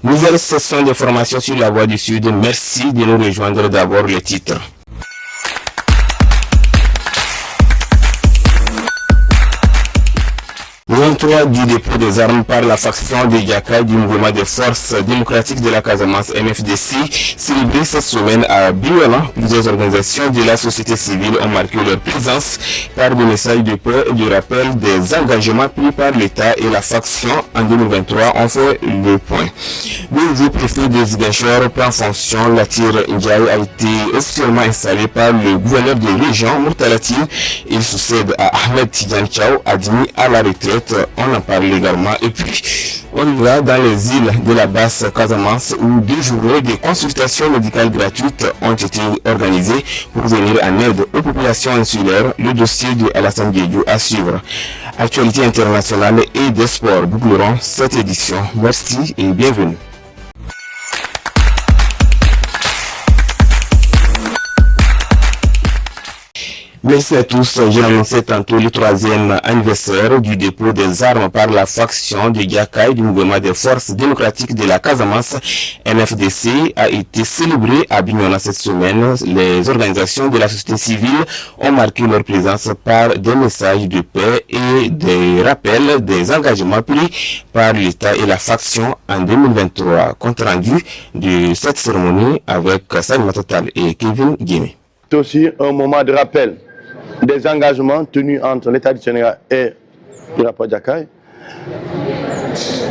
Nouvelle session de formation sur la Voie du Sud. Merci de nous rejoindre. D'abord le titre. Le du dépôt des armes par la faction de Yaka du mouvement des forces démocratiques de la Casamance MFDC, célébré cette semaine à Biona. Plusieurs organisations de la société civile ont marqué leur présence par des messages de paix et de rappel des engagements pris par l'État et la faction en 2023. On fait le point. Le nouveau préfet de Ziguinchor prend fonction. Latir Ndiaye a été officiellement installé par le gouverneur de région Murtalatine. Il succède à Ahmed Tidiane Chao, admis à la retraite. On en parle également. Et puis, on va dans les îles de la basse Casamance où 2 journées de consultations médicales gratuites ont été organisées pour venir en aide aux populations insulaires. Le dossier de Alassane Diédhiou à suivre. Actualité internationale et des sports boucleront cette édition. Merci et bienvenue. Merci à tous. J'ai annoncé tantôt le 3e anniversaire du dépôt des armes par la faction de Yaka du mouvement des forces démocratiques de la Casamance MFDC a été célébré à Bignona cette semaine. Les organisations de la société civile ont marqué leur présence par des messages de paix et des rappels des engagements pris par l'État et la faction en 2023. Compte rendu de cette cérémonie avec Salim Total et Kevin Guémé. C'est aussi un moment de rappel des engagements tenus entre l'État du Sénégal et le rapport Yaka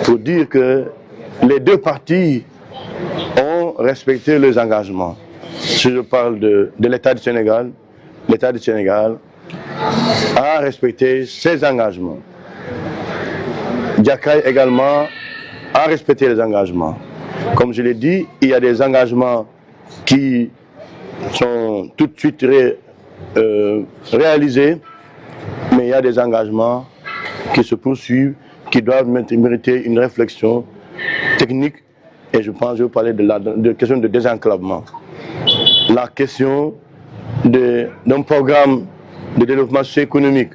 pour dire que les deux parties ont respecté leurs engagements. Si je parle de l'État du Sénégal a respecté ses engagements. Yaka également a respecté les engagements. Comme je l'ai dit, il y a des engagements qui sont tout de suite réalisés, mais il y a des engagements qui se poursuivent, qui doivent mériter une réflexion technique, et je pense que je vais parler de la question de désenclavement. La question d'un programme de développement socio-économique,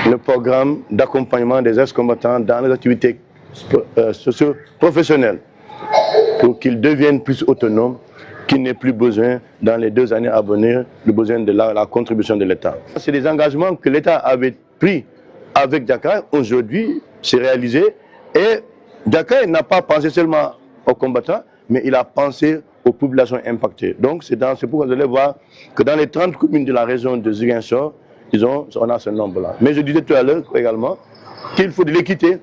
le programme d'accompagnement des ex-combattants dans les activités socio-professionnelles pour qu'ils deviennent plus autonomes, qu'il n'ait plus besoin, dans les 2 années à venir, le besoin de la contribution de l'État. C'est des engagements que l'État avait pris avec Yaka. Aujourd'hui, c'est réalisé. Et Yaka n'a pas pensé seulement aux combattants, mais il a pensé aux populations impactées. Donc, c'est pourquoi vous allez voir que dans les 30 communes de la région de Ziguinchor, on a ce nombre-là. Mais je disais tout à l'heure également qu'il faut de l'équité.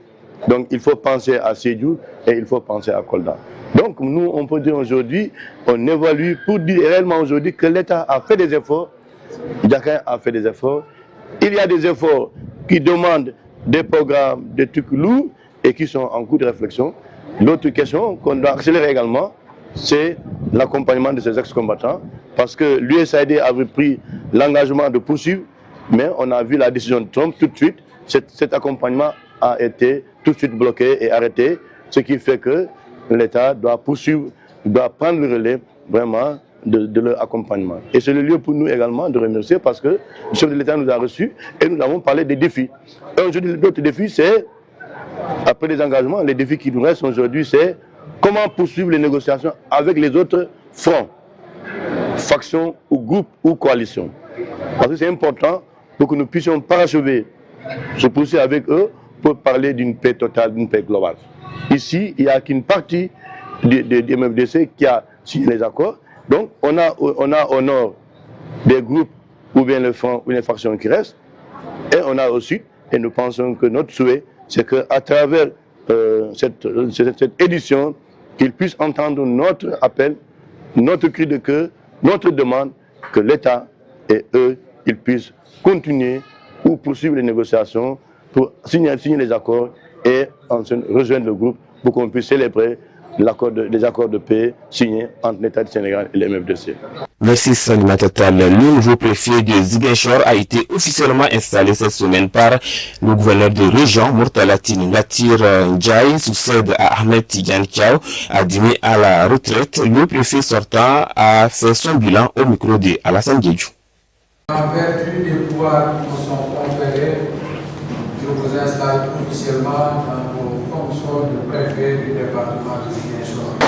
Donc, il faut penser à Sédhiou et il faut penser à Kolda. Donc, nous, on peut dire aujourd'hui, on évalue pour dire réellement aujourd'hui que l'État a fait des efforts, Yaka a fait des efforts. Il y a des efforts qui demandent des programmes, des trucs lourds et qui sont en cours de réflexion. L'autre question qu'on doit accélérer également, c'est l'accompagnement de ces ex-combattants. Parce que l'USAID avait pris l'engagement de poursuivre, mais on a vu la décision de Trump tout de suite. Cet accompagnement a été tout de suite bloqué et arrêté, ce qui fait que l'État doit poursuivre, doit prendre le relais vraiment de leur accompagnement. Et c'est le lieu pour nous également de remercier parce que le chef de l'État nous a reçus et nous avons parlé des défis. Et aujourd'hui, l'autre défi, c'est, après les engagements, les défis qui nous restent aujourd'hui, c'est comment poursuivre les négociations avec les autres fronts, factions ou groupes ou coalitions. Parce que c'est important pour que nous puissions parachever, se poursuivre avec eux pour parler d'une paix totale, d'une paix globale. Ici, il n'y a qu'une partie du MFDC qui a signé les accords. Donc, on a au nord des groupes ou bien le front ou les factions qui restent. Et on a au sud, et nous pensons que notre souhait, c'est qu'à travers cette édition, qu'ils puissent entendre notre appel, notre cri de cœur, notre demande, que l'État et eux, ils puissent continuer ou poursuivre les négociations pour signer les accords et ensuite rejoindre le groupe pour qu'on puisse célébrer les accords de paix signés entre l'État du Sénégal et le MFDC. Merci Salim Total. Le nouveau préfet de Ziguinchor a été officiellement installé cette semaine par le gouverneur de région Murtalatine. Latir Ndiaye succède à Ahmed Tidiane Chao, admis à la retraite. Le préfet sortant a fait son bilan au micro de Alassane Diédhiou. En vertu des pouvoirs qui nous sont conférés, je vous installe officiellement dans vos fonctions de préfet du département de Ziguinchor.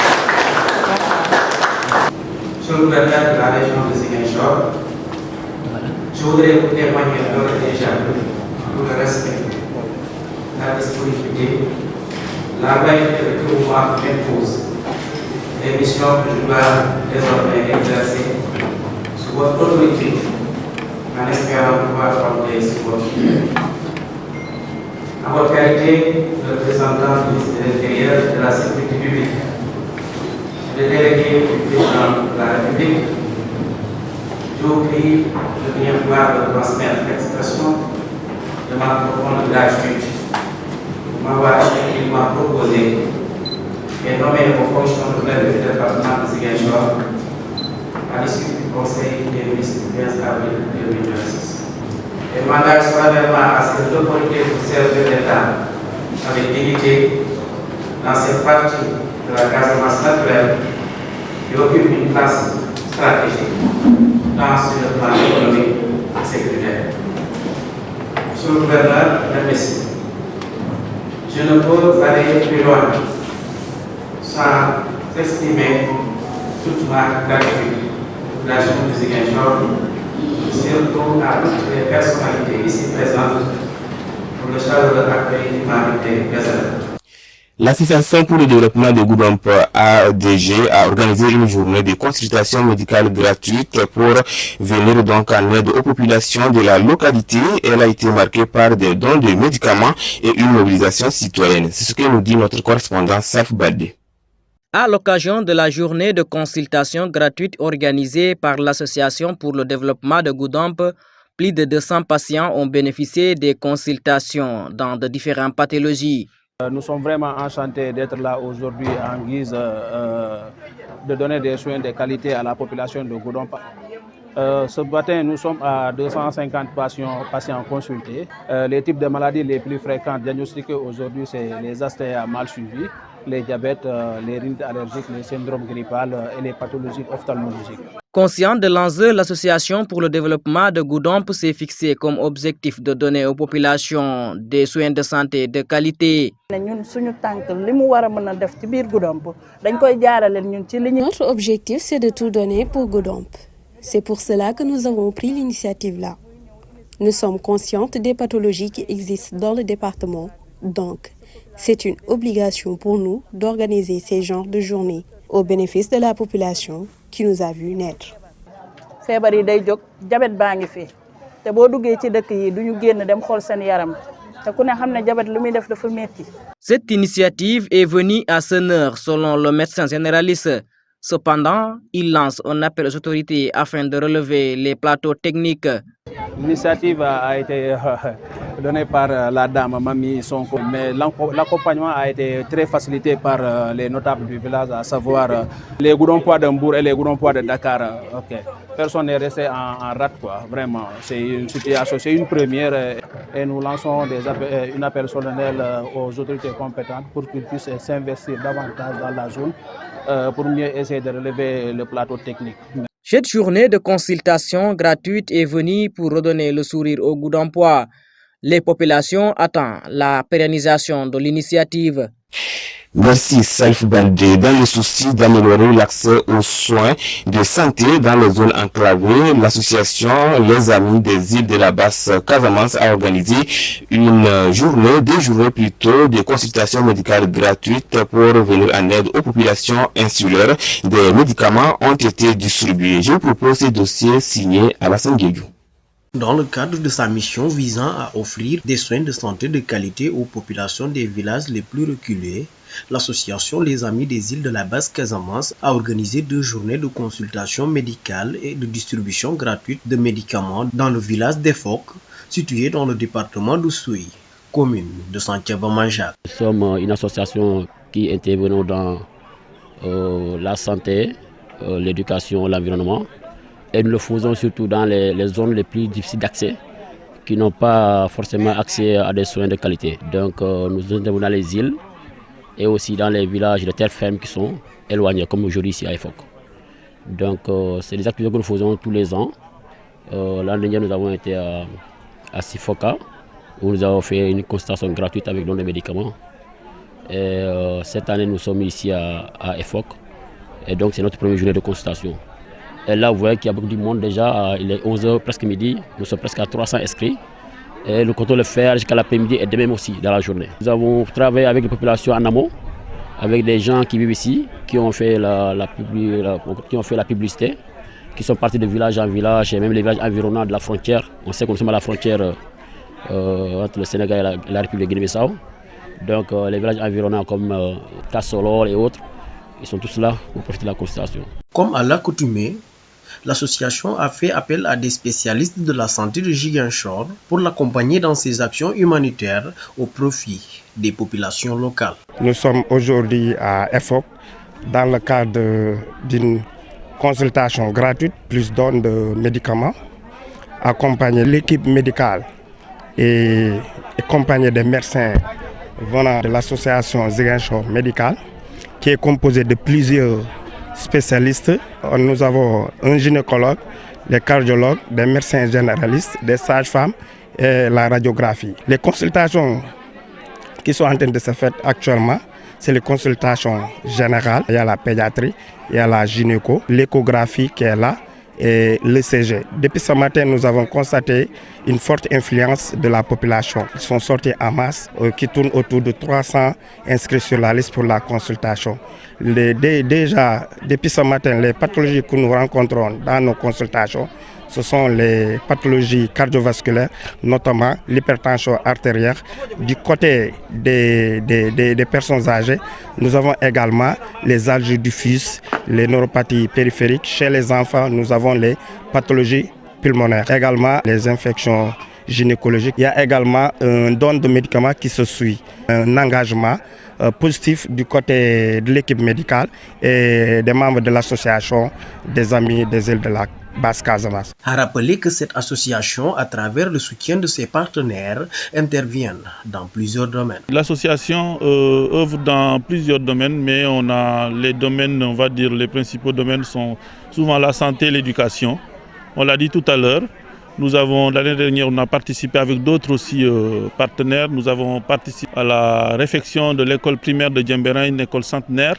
Monsieur le gouverneur de la région de Ziguinchor, je voudrais vous témoigner d'ores et déjà tout le respect, la disponibilité, la loyauté que vous m'imposez, les missions que je dois désormais exercer sous votre autorité, en espérant pouvoir compter sur votre soutien. En votre qualité de représentant du ministre de l'Intérieur et de la Sécurité publique, le délégué du président de la République, je vous prie de bien vouloir me transmettre l'expression de ma profonde gratitude pour m'avoir effectivement proposé et nommé aux fonctions de maire du département de Ziguinchor à l'issue du Conseil des ministres du 15 avril 2026. Et m'engage solennellement à cette autorité pour servir l'État avec dignité dans cette partie de la Casamance naturelle qui occupe une place stratégique tant sur le plan économique et sécuritaire. Monsieur le gouverneur, mesdames et messieurs, je ne peux aller plus loin sans exprimer toute ma gratitude aux populations de Ziguinchor, surtout à toutes les personnalités ici présentes pour le chaleureux accueil qui m'a été réservé. L'Association pour le développement de Goudomp ADG a organisé une journée de consultation médicale gratuite pour venir donc en aide aux populations de la localité. Elle a été marquée par des dons de médicaments et une mobilisation citoyenne. C'est ce que nous dit notre correspondant Saf Badé. À l'occasion de la journée de consultation gratuite organisée par l'Association pour le développement de Goudomp, plus de 200 patients ont bénéficié des consultations dans de différentes pathologies. Nous sommes vraiment enchantés d'être là aujourd'hui en guise de donner des soins de qualité à la population de Goudomp. Ce matin, nous sommes à 250 patients consultés. Les types de maladies les plus fréquentes diagnostiquées aujourd'hui, c'est les asthéas mal suivis, les diabètes, les rhinites allergiques, les syndromes grippales et les pathologies ophtalmologiques. Conscient de l'enjeu, l'Association pour le développement de Goudomp s'est fixé comme objectif de donner aux populations des soins de santé de qualité. Notre objectif, c'est de tout donner pour Goudomp. C'est pour cela que nous avons pris l'initiative là. Nous sommes conscientes des pathologies qui existent dans le département. Donc, c'est une obligation pour nous d'organiser ces genres de journées au bénéfice de la population qui nous a vus naître. Cette initiative est venue à son heure selon le médecin généraliste. Cependant, il lance un appel aux autorités afin de relever les plateaux techniques. L'initiative a été donnée par la dame Mami Sonko, mais l'accompagnement a été très facilité par les notables du village, à savoir les Goudompois de Mbour et les Goudompois de Dakar. Personne n'est resté en rate, quoi. Vraiment. C'est une situation, c'est une première et nous lançons un appel solennel aux autorités compétentes pour qu'ils puissent s'investir davantage dans la zone pour mieux essayer de relever le plateau technique. Cette journée de consultation gratuite est venue pour redonner le sourire aux Goudompois. Les populations attendent la pérennisation de l'initiative. Merci Salif Baldé. Dans le souci d'améliorer l'accès aux soins de santé dans les zones enclavées, l'association Les Amis des îles de la Basse Casamance a organisé une journée, 2 journées plutôt, de consultation médicale gratuite pour venir en aide aux populations insulaires. Des médicaments ont été distribués. Je vous propose ces dossiers signés à la Sanguédiou. Dans le cadre de sa mission visant à offrir des soins de santé de qualité aux populations des villages les plus reculés, l'association Les Amis des îles de la Basse Casamance a organisé 2 journées de consultation médicale et de distribution gratuite de médicaments dans le village d'Efok, situé dans le département d'Oussouye, commune de Santiago-Manjac. Nous sommes une association qui intervient dans la santé, l'éducation, l'environnement. Et nous le faisons surtout dans les zones les plus difficiles d'accès, qui n'ont pas forcément accès à des soins de qualité. Donc nous intervenons dans les îles et aussi dans les villages de terre ferme qui sont éloignés, comme aujourd'hui ici à Efok. Donc c'est des activités que nous faisons tous les ans. L'année dernière, nous avons été à Sifoka, où nous avons fait une consultation gratuite avec don de médicaments. Et cette année, nous sommes ici à EFOC. Et donc, c'est notre première journée de consultation. Et là, vous voyez qu'il y a beaucoup de monde déjà. Il est 11h, presque midi. Nous sommes presque à 300 inscrits. Et nous comptons le faire jusqu'à l'après-midi et demain aussi, dans la journée. Nous avons travaillé avec les populations en amont, avec des gens qui vivent ici, qui ont fait la publicité, qui sont partis de village en village et même les villages environnants de la frontière. On sait que nous sommes à la frontière entre le Sénégal et la République de Guinée-Bissau. Donc les villages environnants comme Kassolor et autres, ils sont tous là pour profiter de la consultation. Comme à l'accoutumée, l'association a fait appel à des spécialistes de la santé de Ziguinchor pour l'accompagner dans ses actions humanitaires au profit des populations locales. Nous sommes aujourd'hui à EFOC dans le cadre d'une consultation gratuite plus don de médicaments, accompagner l'équipe médicale et accompagner des médecins venant de l'association Ziguinchor Médical qui est composée de plusieurs spécialistes. Nous avons un gynécologue, des cardiologues, des médecins généralistes, des sages-femmes et la radiographie. Les consultations qui sont en train de se faire actuellement, c'est les consultations générales. Il y a la pédiatrie, il y a la gynéco, l'échographie qui est là et l'ECG. Depuis ce matin, nous avons constaté une forte influence de la population. Ils sont sortis en masse, qui tournent autour de 300 inscrits sur la liste pour la consultation. Déjà, depuis ce matin, les pathologies que nous rencontrons dans nos consultations, ce sont les pathologies cardiovasculaires, notamment l'hypertension artérielle. Du côté des personnes âgées, nous avons également les algies diffuses, les neuropathies périphériques. Chez les enfants, nous avons les pathologies pulmonaires, également les infections gynécologiques. Il y a également un don de médicaments qui se suit, un engagement positif du côté de l'équipe médicale et des membres de l'association des Amis des îles de la Basse-Casamance. A rappeler que cette association, à travers le soutien de ses partenaires, intervient dans plusieurs domaines. L'association œuvre dans plusieurs domaines, mais on a les domaines, on va dire les principaux domaines sont souvent la santé et l'éducation. On l'a dit tout à l'heure. L'année dernière, on a participé avec d'autres aussi partenaires. Nous avons participé à la réfection de l'école primaire de Djembérin, une école centenaire.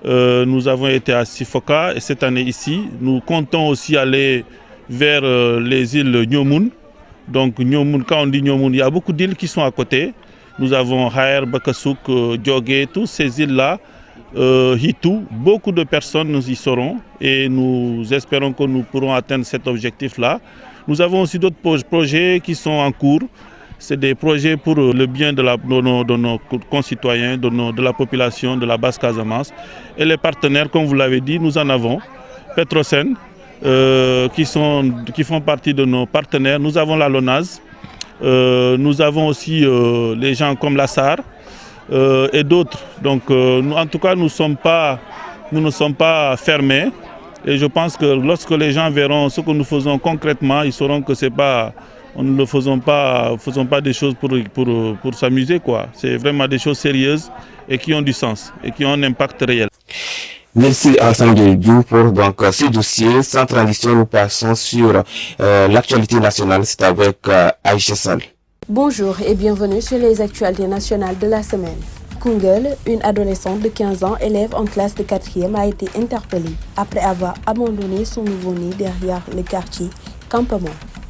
Nous avons été à Sifoka et cette année ici, nous comptons aussi aller vers les îles Nyomoun. Donc Nyomoun, quand on dit Nyomoun, il y a beaucoup d'îles qui sont à côté. Nous avons Haer, Bakasouk, Djogé, toutes ces îles-là, Hitou, beaucoup de personnes nous y seront et nous espérons que nous pourrons atteindre cet objectif-là. Nous avons aussi d'autres projets qui sont en cours. C'est des projets pour le bien de nos concitoyens, de la population de la Basse-Casamance. Et les partenaires, comme vous l'avez dit, nous en avons. Petrosen, qui font partie de nos partenaires. Nous avons la LONASE. Nous avons aussi les gens comme la SAR et d'autres. Donc, en tout cas, nous ne sommes pas fermés. Et je pense que lorsque les gens verront ce que nous faisons concrètement, ils sauront que nous ne faisons pas des choses pour s'amuser, quoi. C'est vraiment des choses sérieuses et qui ont du sens et qui ont un impact réel. Merci Alassane Diou pour donc ce dossier. Sans transition, nous passons sur l'actualité nationale. C'est avec Aïcha Sall. Bonjour et bienvenue sur les actualités nationales de la semaine. Koungheul, une adolescente de 15 ans, élève en classe de 4e, a été interpellée après avoir abandonné son nouveau-né derrière le quartier Campement.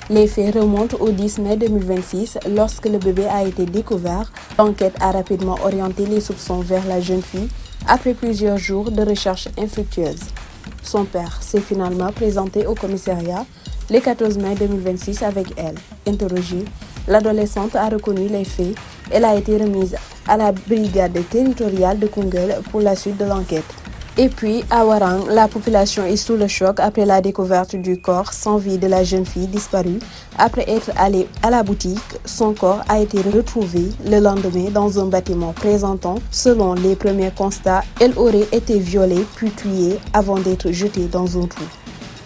Les faits remontent au 10 mai 2026 lorsque le bébé a été découvert. L'enquête a rapidement orienté les soupçons vers la jeune fille après plusieurs jours de recherche infructueuses. Son père s'est finalement présenté au commissariat le 14 mai 2026 avec elle. Interrogée, l'adolescente a reconnu les faits. Elle a été remise à la brigade territoriale de Koungheul pour la suite de l'enquête. Et puis, à Warang, la population est sous le choc après la découverte du corps sans vie de la jeune fille disparue. Après être allée à la boutique, son corps a été retrouvé le lendemain dans un bâtiment présentant, selon les premiers constats, elle aurait été violée puis tuée avant d'être jetée dans un trou.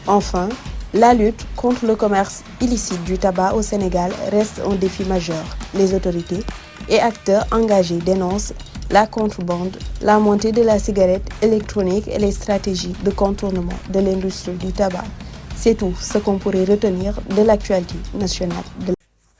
Enfin, la lutte contre le commerce illicite du tabac au Sénégal reste un défi majeur. Les autorités et acteurs engagés dénoncent la contrebande, la montée de la cigarette électronique et les stratégies de contournement de l'industrie du tabac. C'est tout ce qu'on pourrait retenir de l'actualité nationale.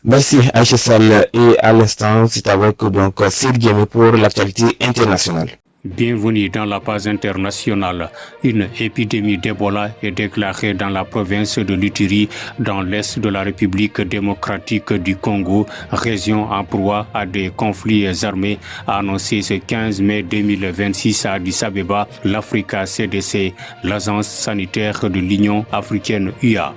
Merci Aïcha Sall, et à l'instant c'est avec donc Sid Guémé pour l'actualité internationale. Bienvenue dans la page internationale. Une épidémie d'Ebola est déclarée dans la province de l'Ituri, dans l'est de la République démocratique du Congo, région en proie à des conflits armés, a annoncé ce 15 mai 2026 à Addis Abeba, l'Africa CDC, l'agence sanitaire de l'Union africaine UA.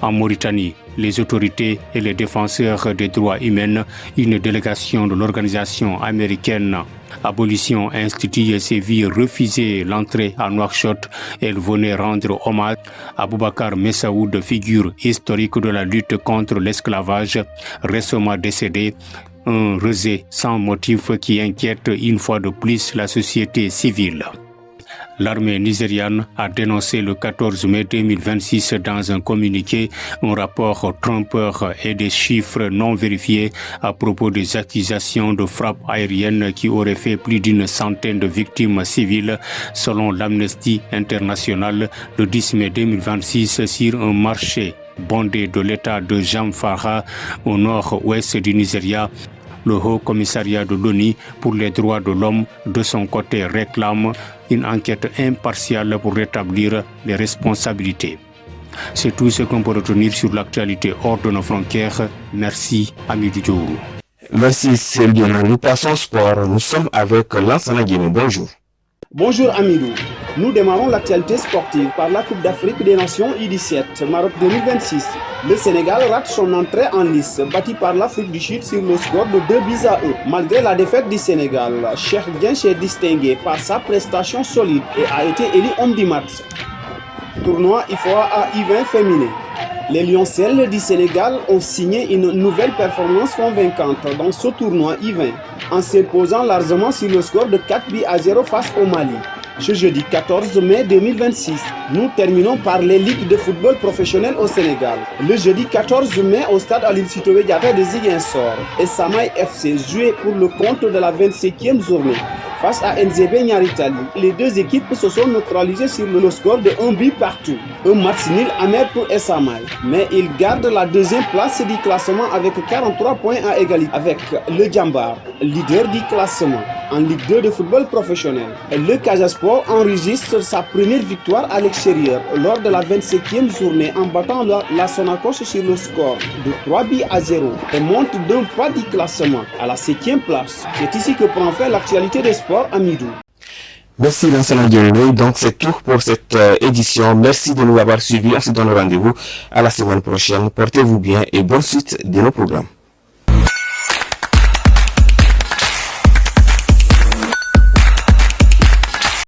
En Mauritanie, les autorités et les défenseurs des droits humains, une délégation de l'organisation américaine Abolition Institut s'est vu refuser l'entrée à Nouakchott. Elle venait rendre hommage à Boubacar Messaoud, figure historique de la lutte contre l'esclavage, récemment décédé. Un rejet sans motif qui inquiète une fois de plus la société civile. L'armée nigériane a dénoncé le 14 mai 2026 dans un communiqué un rapport trompeur et des chiffres non vérifiés à propos des accusations de frappes aériennes qui auraient fait plus d'une centaine de victimes civiles, selon l'Amnesty International, le 10 mai 2026 sur un marché bondé de l'État de Zamfara au nord-ouest du Nigeria. Le Haut Commissariat de l'ONU pour les droits de l'homme, de son côté, réclame une enquête impartiale pour rétablir les responsabilités. C'est tout ce qu'on peut retenir sur l'actualité hors de nos frontières. Merci, Amidou Diourou. Merci, Sergio. Nous passons au sport. Nous sommes avec Lansana Guémé. Bonjour. Bonjour Amidou. Nous démarrons l'actualité sportive par la Coupe d'Afrique des Nations U17 Maroc 2026. Le Sénégal rate son entrée en lice, battu par l'Afrique du Sud sur le score de 2-1. Malgré la défaite du Sénégal, Cheikh Dieng s'est distingué par sa prestation solide et a été élu homme du match. Tournoi IFOA à U20 féminin. Les Lioncelles du Sénégal ont signé une nouvelle performance convaincante dans ce tournoi U20 en s'imposant largement sur le score de 4-0 face au Mali. Ce jeudi 14 mai 2026, nous terminons par les ligues de football professionnel au Sénégal. Le jeudi 14 mai, au stade Aline Sitoé Diatta de Ziguinchor, et Samaï FC jouait pour le compte de la 25e journée face à NZB Nyaritali. Les deux équipes se sont neutralisées sur le score de 1 but partout. Un match nul amer pour Samaï, mais il garde la deuxième place du classement avec 43 points à égalité avec le Djambar, leader du classement en Ligue 2 de football professionnel. Le Casasport enregistre sa première victoire à l'extérieur lors de la 27e journée en battant la Sonacos sur le score de 3-0 et monte d'un pas du classement à la 7e place. C'est ici que prend fin l'actualité des sports à Midou. Merci Lansana Guémé. Donc c'est tout pour cette édition. Merci de nous avoir suivis. On se donne rendez-vous à la semaine prochaine. Portez-vous bien et bonne suite de nos programmes.